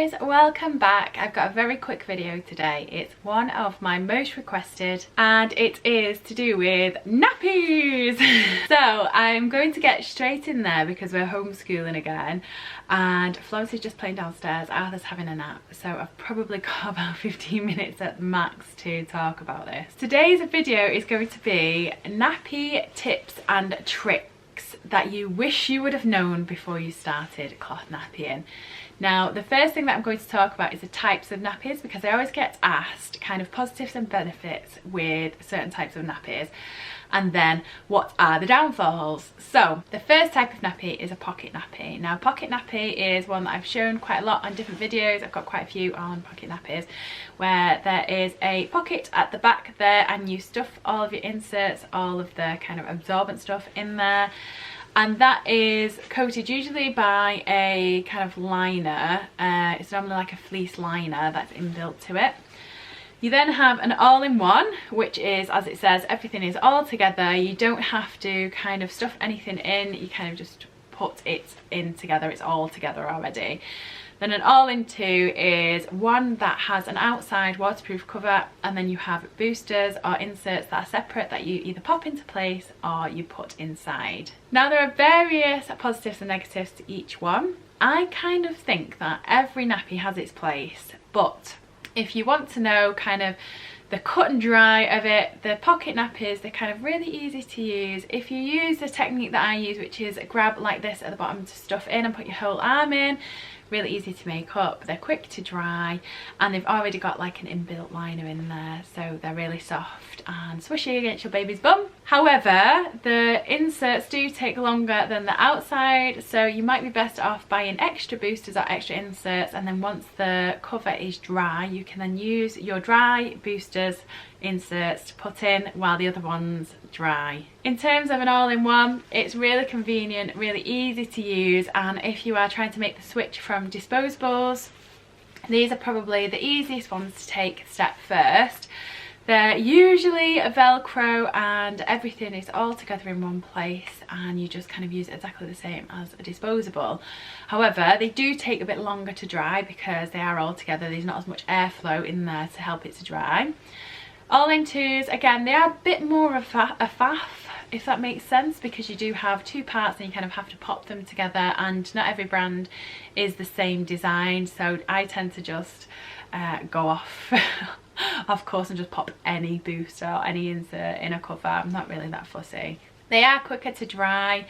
guys, welcome back. I've got a very quick video today. It's one of my most requested and it is to do with nappies. So I'm going to get straight in there because we're homeschooling again and Florence is just playing downstairs, Arthur's having a nap, so I've probably got about 15 minutes at the max to talk about this. Today's video is going to be nappy tips and tricks that you wish you would have known before you started cloth nappying. Now, the first thing that I'm going to talk about is the types of nappies, because I always get asked kind of positives and benefits with certain types of nappies, and then what are the downfalls. So the first type of nappy is a pocket nappy. Now, pocket nappy is one that I've shown quite a lot on different videos. I've got quite a few on pocket nappies where there is a pocket at the back there and you stuff all of your inserts, all of the kind of absorbent stuff in there. And that is coated usually by a kind of liner. It's normally like a fleece liner that's inbuilt to it. You then have an all-in-one, which is, as it says, everything is all together. You don't have to kind of stuff anything in, you kind of just put it in together, it's all together already. Then an all-in-two is one that has an outside waterproof cover, and then you have boosters or inserts that are separate that you either pop into place or you put inside. Now, there are various positives and negatives to each one. I kind of think that every nappy has its place, but if you want to know kind of the cut and dry of it, the pocket nappies, they're kind of really easy to use. If you use the technique that I use, which is grab like this at the bottom to stuff in and put your whole arm in, really easy to make up. They're quick to dry and they've already got like an inbuilt liner in there, so they're really soft and swishy against your baby's bum. However, the inserts do take longer than the outside, so you might be best off buying extra boosters or extra inserts, and then once the cover is dry you can then use your dry boosters inserts to put in while the other ones dry. In terms of an all-in-one, it's really convenient, really easy to use, and if you are trying to make the switch from disposables, these are probably the easiest ones to take a step first. They're usually a Velcro and everything is all together in one place and you just kind of use it exactly the same as a disposable. However, they do take a bit longer to dry because they are all together. There's not as much airflow in there to help it to dry. All-in-twos, again, they are a bit more of a faff, if that makes sense, because you do have two parts and you kind of have to pop them together, and not every brand is the same design, so I tend to just go off of course and just pop any booster or any insert in a cover. I'm not really that fussy. They are quicker to dry,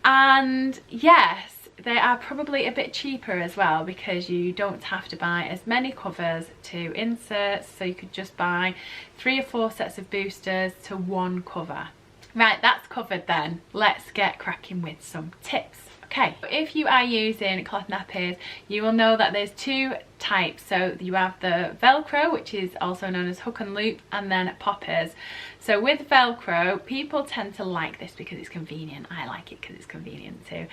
and yes, they are probably a bit cheaper as well because you don't have to buy as many covers to inserts, so you could just buy 3 or 4 sets of boosters to one cover. Right, that's covered then. Let's get cracking with some tips. Okay, if you are using cloth nappies, you will know that there's 2 types. So you have the Velcro, which is also known as hook and loop, and then poppers. So with Velcro, people tend to like this because it's convenient. I like it because it's convenient too.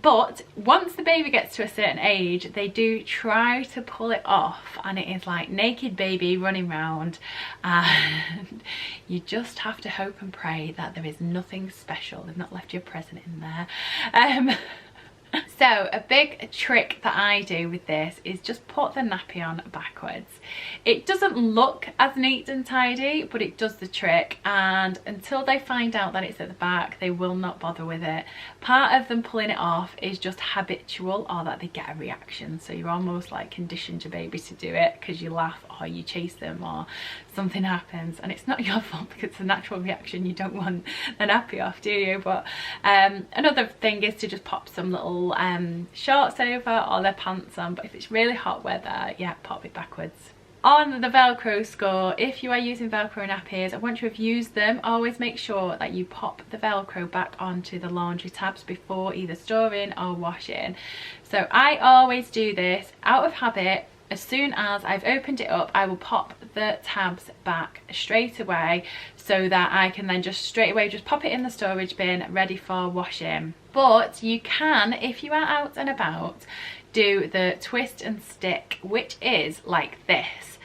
But once the baby gets to a certain age, they do try to pull it off, and it is like naked baby running around, and you just have to hope and pray that there is nothing special. They've not left you a present in there. So a big trick that I do with this is just put the nappy on backwards. It doesn't look as neat and tidy, but it does the trick, and until they find out that it's at the back, they will not bother with it. Part of them pulling it off is just habitual, or that they get a reaction, so you're almost like conditioned your baby to do it because you laugh or you chase them or something happens, and it's not your fault because it's a natural reaction. You don't want the nappy off, do you? But another thing is to just pop some little shorts over or their pants on, but if it's really hot weather, yeah, pop it backwards. On the Velcro score, if you are using Velcro nappies, once you have used them, always make sure that you pop the Velcro back onto the laundry tabs before either storing or washing. So I always do this out of habit. As soon as I've opened it up, I will pop the tabs back straight away so that I can then just straight away just pop it in the storage bin ready for washing. But you can, if you are out and about, do the twist and stick, which is like this.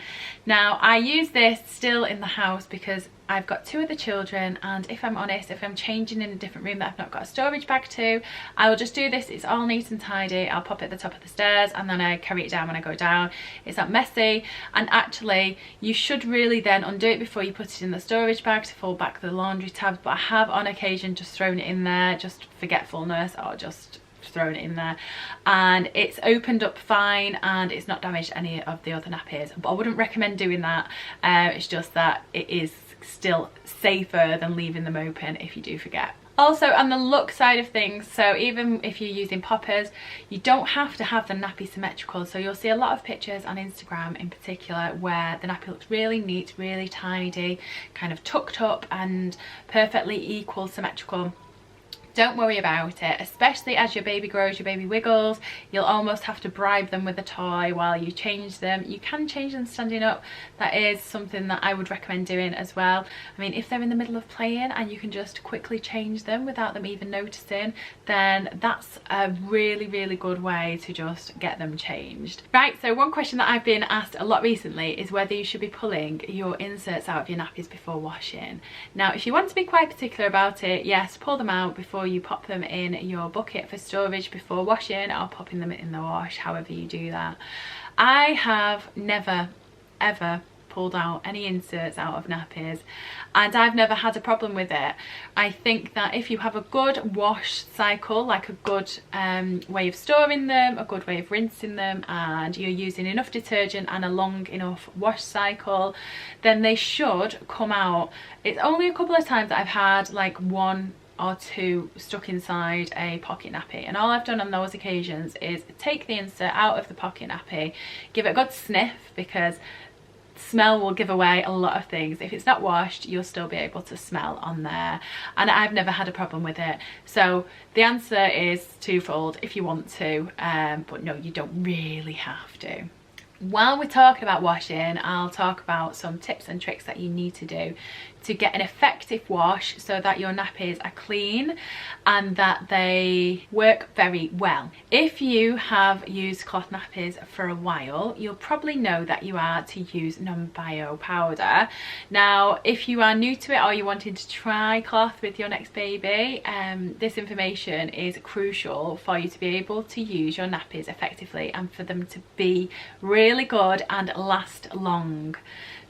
Now, I use this still in the house because I've got 2 other children, and if I'm honest, if I'm changing in a different room that I've not got a storage bag to, I will just do this. It's all neat and tidy. I'll pop it at the top of the stairs and then I carry it down when I go down. It's not messy, and actually you should really then undo it before you put it in the storage bag to fold back the laundry tabs, but I have on occasion just thrown it in there, just forgetfulness, or just thrown it in there, and it's opened up fine and it's not damaged any of the other nappies. But I wouldn't recommend doing that. It's just that it is still safer than leaving them open if you do forget. Also, on the look side of things, so even if you're using poppers, you don't have to have the nappy symmetrical. So you'll see a lot of pictures on Instagram in particular where the nappy looks really neat, really tidy, kind of tucked up and perfectly equal symmetrical. Don't worry about it, especially as your baby grows, your baby wiggles. You'll almost have to bribe them with a toy while you change them. You can change them standing up. That is something that I would recommend doing as well. I mean, if they're in the middle of playing and you can just quickly change them without them even noticing, then that's a really, really good way to just get them changed. Right, so one question that I've been asked a lot recently is whether you should be pulling your inserts out of your nappies before washing. Now, if you want to be quite particular about it, yes, pull them out before you pop them in your bucket for storage before washing, or popping them in the wash, however you do that. I have never ever pulled out any inserts out of nappies, and I've never had a problem with it. I think that if you have a good wash cycle, like a good way of storing them, a good way of rinsing them, and you're using enough detergent and a long enough wash cycle, then they should come out. It's only a couple of times that I've had like 1 or 2 stuck inside a pocket nappy, and all I've done on those occasions is take the insert out of the pocket nappy, give it a good sniff, because smell will give away a lot of things. If it's not washed, you'll still be able to smell on there, and I've never had a problem with it. So the answer is twofold if you want to, but no, you don't really have to. While we're talking about washing, I'll talk about some tips and tricks that you need to do to get an effective wash so that your nappies are clean and that they work very well. If you have used cloth nappies for a while, you'll probably know that you are to use Nonbio powder. Now, if you are new to it or you're wanting to try cloth with your next baby, this information is crucial for you to be able to use your nappies effectively and for them to be really good and last long.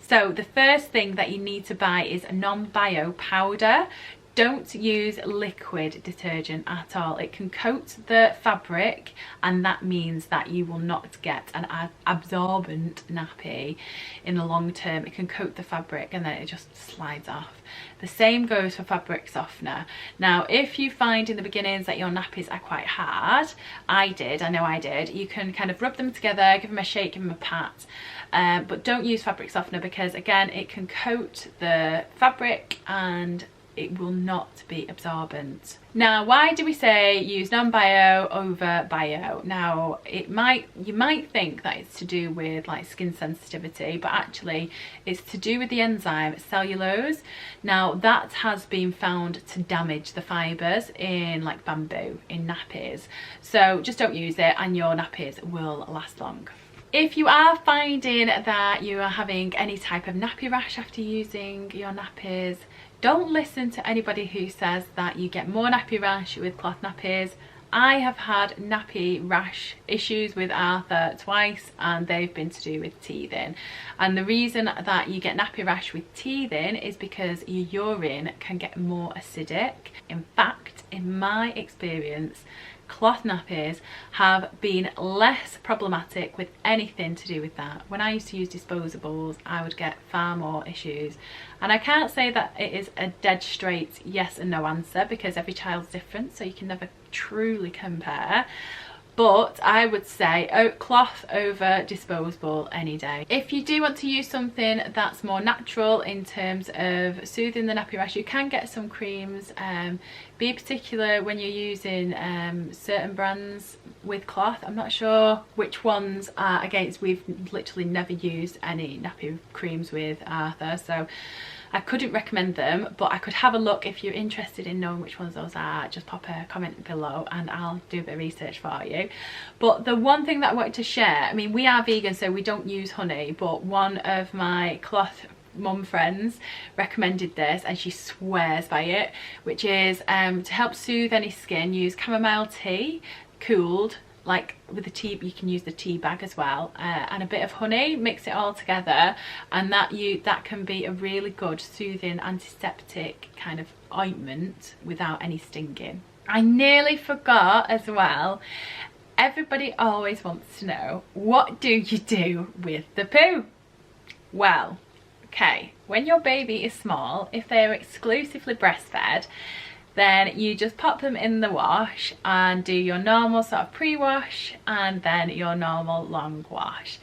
So the first thing that you need to buy is Nonbio powder. Don't use liquid detergent at all. It can coat the fabric, and that means that you will not get an absorbent nappy in the long term. It can coat the fabric and then it just slides off. The same goes for fabric softener. Now, if you find in the beginnings that your nappies are quite hard, I know I did, you can kind of rub them together, give them a shake, give them a pat, but don't use fabric softener, because again, it can coat the fabric and it will not be absorbent. Now, why do we say use Nonbio over bio? Now, you might think that it's to do with like skin sensitivity, but actually it's to do with the enzyme cellulose. Now, that has been found to damage the fibres in like bamboo in nappies. So just don't use it and your nappies will last long. If you are finding that you are having any type of nappy rash after using your nappies, don't listen to anybody who says that you get more nappy rash with cloth nappies. I have had nappy rash issues with Arthur twice, and they've been to do with teething. And the reason that you get nappy rash with teething is because your urine can get more acidic. In fact, in my experience, cloth nappies have been less problematic with anything to do with that. When I used to use disposables, I would get far more issues, and I can't say that it is a dead straight yes and no answer, because every child's different, so you can never truly compare. But I would say cloth over disposable any day. If you do want to use something that's more natural in terms of soothing the nappy rash, you can get some creams. Be particular when you're using certain brands with cloth. I'm not sure which ones are against. We've literally never used any nappy creams with Arthur, so I couldn't recommend them, but I could have a look. If you're interested in knowing which ones those are, just pop a comment below and I'll do a bit of research for you. But the one thing that I wanted to share, I mean, we are vegan, so we don't use honey, but one of my cloth mum friends recommended this and she swears by it, which is to help soothe any skin, use chamomile tea cooled, like with the tea, you can use the tea bag as well, and a bit of honey, mix it all together, and that can be a really good soothing antiseptic kind of ointment without any stinging. I nearly forgot as well, everybody always wants to know, what do you do with the poo? Well, okay, when your baby is small, if they're exclusively breastfed, then you just pop them in the wash and do your normal sort of pre-wash and then your normal long wash.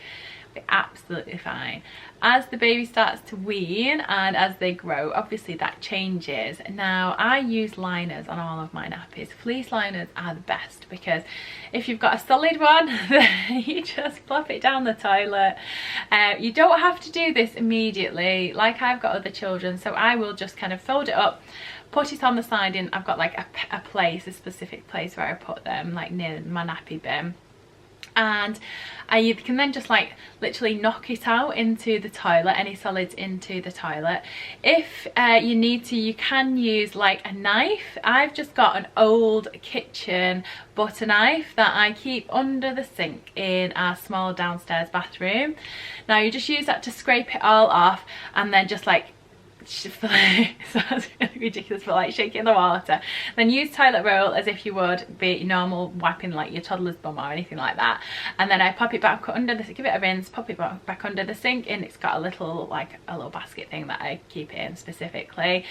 Be absolutely fine. As the baby starts to wean and as they grow, obviously that changes. Now I use liners on all of my nappies. Fleece liners are the best because if you've got a solid one, then you just plop it down the toilet. You don't have to do this immediately, like I've got other children, so I will just kind of fold it up, put it on the side, and I've got like a specific place where I put them, like near my nappy bin. And you can then just like literally knock it out into the toilet, any solids into the toilet. If you need to, you can use like a knife. I've just got an old kitchen butter knife that I keep under the sink in our small downstairs bathroom. Now you just use that to scrape it all off and then just like sounds really ridiculous, but like shake it in the water, then use toilet roll as if you would be normal wiping like your toddler's bum or anything like that, and then I pop it back under the, give it a rinse, pop it back under the sink, and it's got a little like a little basket thing that I keep it in specifically.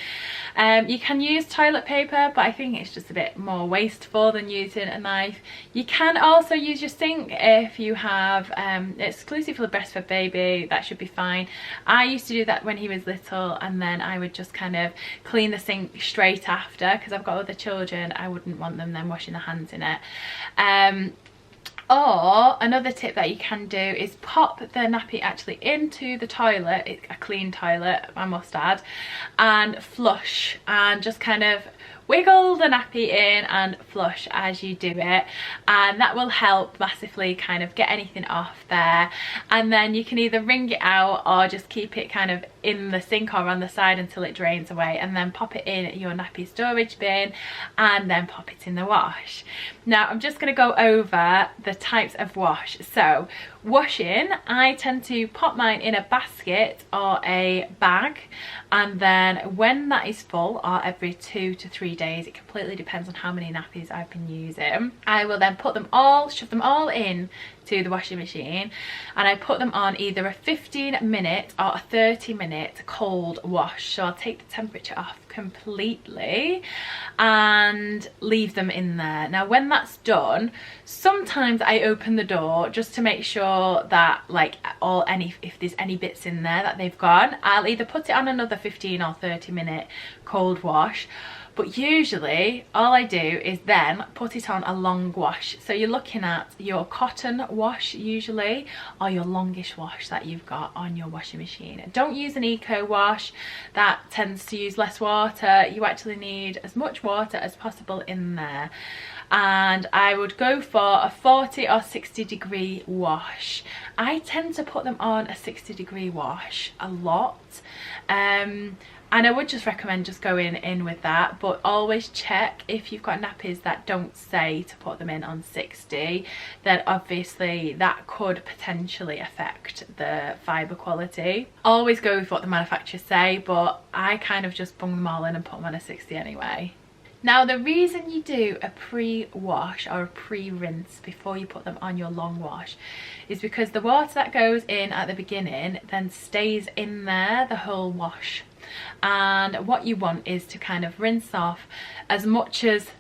You can use toilet paper, but I think it's just a bit more wasteful than using a knife. You can also use your sink if you have exclusively breastfed baby, that should be fine. I used to do that when he was little, and then I would just kind of clean the sink straight after, because I've got other children, I wouldn't want them then washing their hands in it. Or another tip that you can do is pop the nappy actually into the toilet, it's a clean toilet I must add, and flush, and just kind of wiggle the nappy in and flush as you do it, and that will help massively kind of get anything off there. And then you can either wring it out or just keep it kind of in the sink or on the side until it drains away, and then pop it in your nappy storage bin and then pop it in the wash. Now I'm just going to go over the types of wash. So washing, I tend to pop mine in a basket or a bag, and then when that is full, or every 2 to 3 days, it completely depends on how many nappies I've been using, I will then put them all, shove them all in to the washing machine, and I put them on either a 15-minute or a 30-minute cold wash. So I'll take the temperature off completely and leave them in there. Now when that's done, sometimes I open the door just to make sure that like if there's any bits in there that they've gone, I'll either put it on another 15 or 30-minute cold wash. But usually all I do is then put it on a long wash. So you're looking at your cotton wash usually, or your longish wash that you've got on your washing machine. Don't use an eco wash, that tends to use less water. You actually need as much water as possible in there. And I would go for a 40 or 60 degree wash. I tend to put them on a 60 degree wash a lot. And I would just recommend just going in with that, but always check if you've got nappies that don't say to put them in on 60, then obviously that could potentially affect the fibre quality. Always go with what the manufacturers say, but I kind of just bung them all in and put them on a 60 anyway. Now the reason you do a pre-wash or a pre-rinse before you put them on your long wash is because the water that goes in at the beginning then stays in there the whole wash. And what you want is to kind of rinse off as much as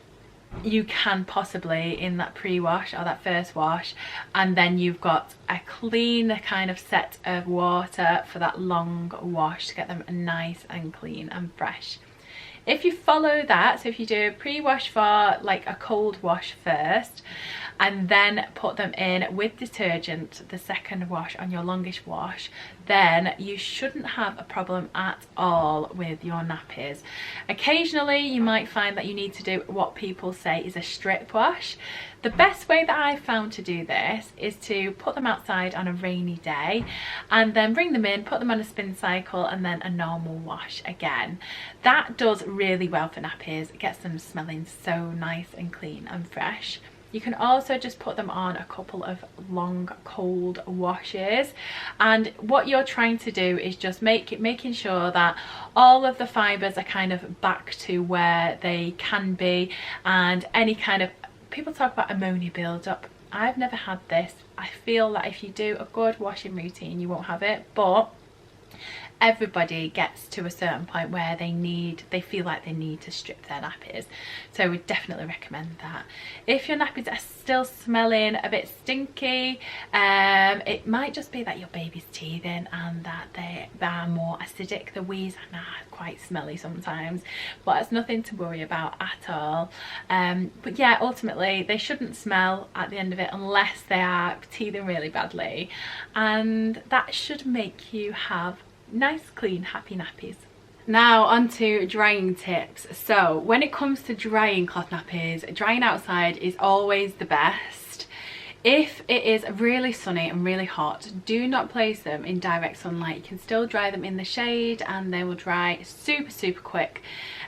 you can possibly in that pre-wash or that first wash, and then you've got a clean kind of set of water for that long wash to get them nice and clean and fresh. If you follow that, so if you do a pre-wash for like a cold wash first and then put them in with detergent, the second wash on your longest wash, then you shouldn't have a problem at all with your nappies. Occasionally you might find that you need to do what people say is a strip wash. The best way that I've found to do this is to put them outside on a rainy day and then bring them in, put them on a spin cycle, and then a normal wash again. That does really well for nappies. It gets them smelling so nice and clean and fresh. You can also just put them on a couple of long cold washes, and what you're trying to do is just making sure that all of the fibres are kind of back to where they can be, and any kind of, people talk about ammonia build-up. I've never had this. I feel that if you do a good washing routine you won't have it, but everybody gets to a certain point where they feel like they need to strip their nappies, so we definitely recommend that. If your nappies are still smelling a bit stinky, it might just be that your baby's teething and that they are more acidic. The wees are quite smelly sometimes, but it's nothing to worry about at all. But yeah, ultimately they shouldn't smell at the end of it unless they are teething really badly, and that should make you have nice, clean, happy nappies. Now on to drying tips. So when it comes to drying cloth nappies, drying outside is always the best. If it is really sunny and really hot, do not place them in direct sunlight. You can still dry them in the shade and they will dry super quick,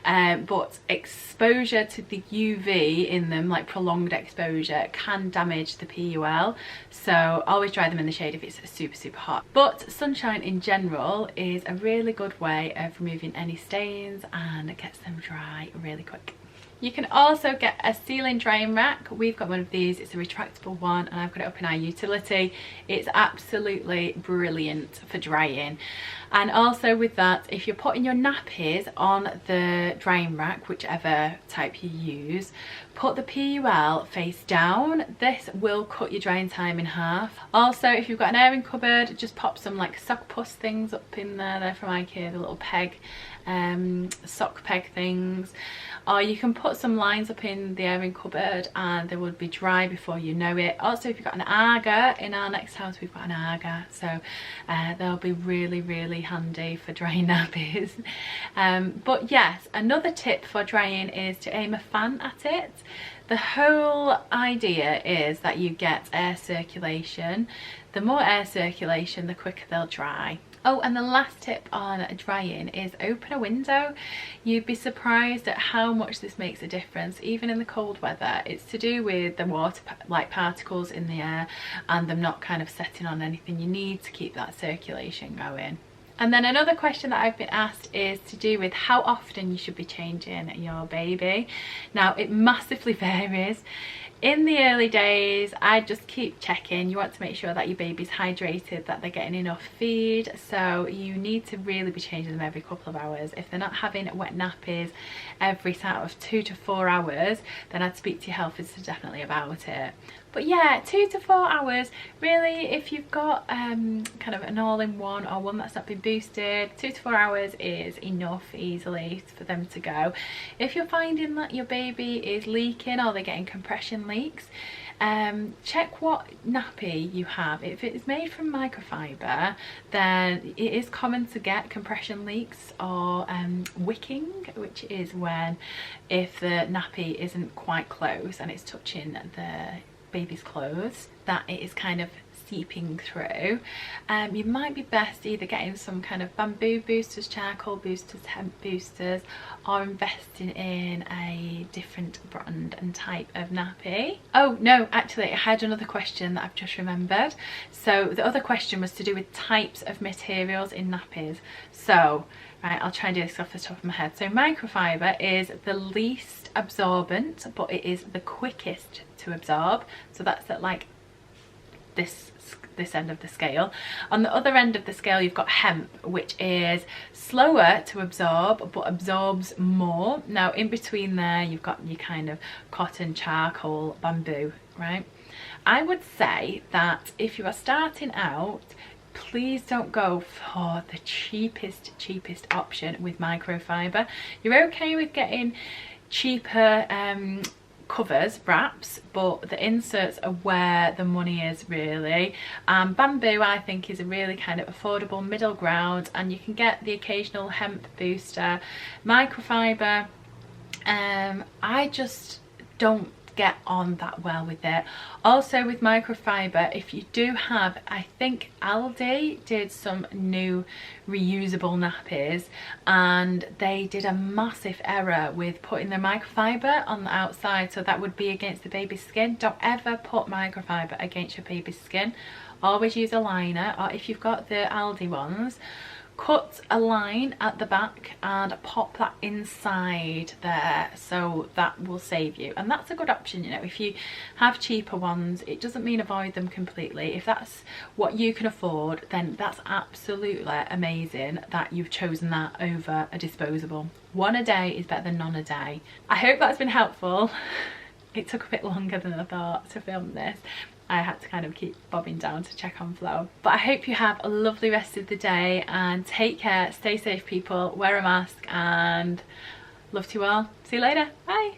but exposure to the UV in them, like prolonged exposure, can damage the PUL, so always dry them in the shade if it's super hot. But sunshine in general is a really good way of removing any stains and it gets them dry really quick. You can also get a ceiling drying rack. We've got one of these. It's a retractable one and I've got it up in our utility. It's absolutely brilliant for drying. And also with that, if you're putting your nappies on the drying rack, whichever type you use, put the PUL face down. This will cut your drying time in half. Also, if you've got an airing cupboard, just pop some like sock puss things up in there. They're from IKEA, the little peg, sock peg things. Or you can put some lines up in the airing cupboard and they will be dry before you know it. Also, if you've got an Aga, in our next house we've got an Aga, so they'll be really handy for drying nappies. But yes, another tip for drying is to aim a fan at it. The whole idea is that you get air circulation. The more air circulation, the quicker they'll dry. Oh, and the last tip on drying is open a window. You'd be surprised at how much this makes a difference, even in the cold weather. It's to do with the water like particles in the air and them not kind of setting on anything. You need to keep that circulation going. And then another question that I've been asked is to do with how often you should be changing your baby. Now, it massively varies. In the early days, I just keep checking. You want to make sure that your baby's hydrated, that they're getting enough feed, so you need to really be changing them every couple of hours. If they're not having wet nappies every sort of 2 to 4 hours, then I'd speak to your health visitor definitely about it. But yeah, 2 to 4 hours, really, if you've got kind of an all-in-one or one that's not been boosted, 2 to 4 hours is enough easily for them to go. If you're finding that your baby is leaking or they're getting compression leaks, check what nappy you have. If it is made from microfiber, then it is common to get compression leaks or wicking, which is when if the nappy isn't quite close and it's touching the baby's clothes, that it is kind of seeping through. You might be best either getting some kind of bamboo boosters, charcoal boosters, hemp boosters, or investing in a different brand and type of nappy. Oh no, actually I had another question that I've just remembered. So the other question was to do with types of materials in nappies. So right, I'll try and do this off the top of my head. So microfiber is the least absorbent, but it is the quickest to absorb. So that's at like this end of the scale. On the other end of the scale, you've got hemp, which is slower to absorb but absorbs more. Now in between there, you've got your kind of cotton, charcoal, bamboo, right? I would say that if you are starting out, please don't go for the cheapest option with microfiber. You're okay with getting cheaper covers, wraps, but the inserts are where the money is really. Bamboo I think is a really kind of affordable middle ground, and you can get the occasional hemp booster. Microfiber, I just don't get on that well with it. Also with microfiber, if you do have, I think Aldi did some new reusable nappies, and they did a massive error with putting the microfiber on the outside, so that would be against the baby's skin. Don't ever put microfiber against your baby's skin. Always use a liner, or if you've got the Aldi ones, cut a line at the back and pop that inside there, so that will save you. And that's a good option, you know. If you have cheaper ones, it doesn't mean avoid them completely. If that's what you can afford, then that's absolutely amazing that you've chosen that over a disposable. One a day is better than none a day. I hope that's been helpful. It took a bit longer than I thought to film this. I had to kind of keep bobbing down to check on flow. But I hope you have a lovely rest of the day, and take care, stay safe people, wear a mask, and love to you all. See you later, bye.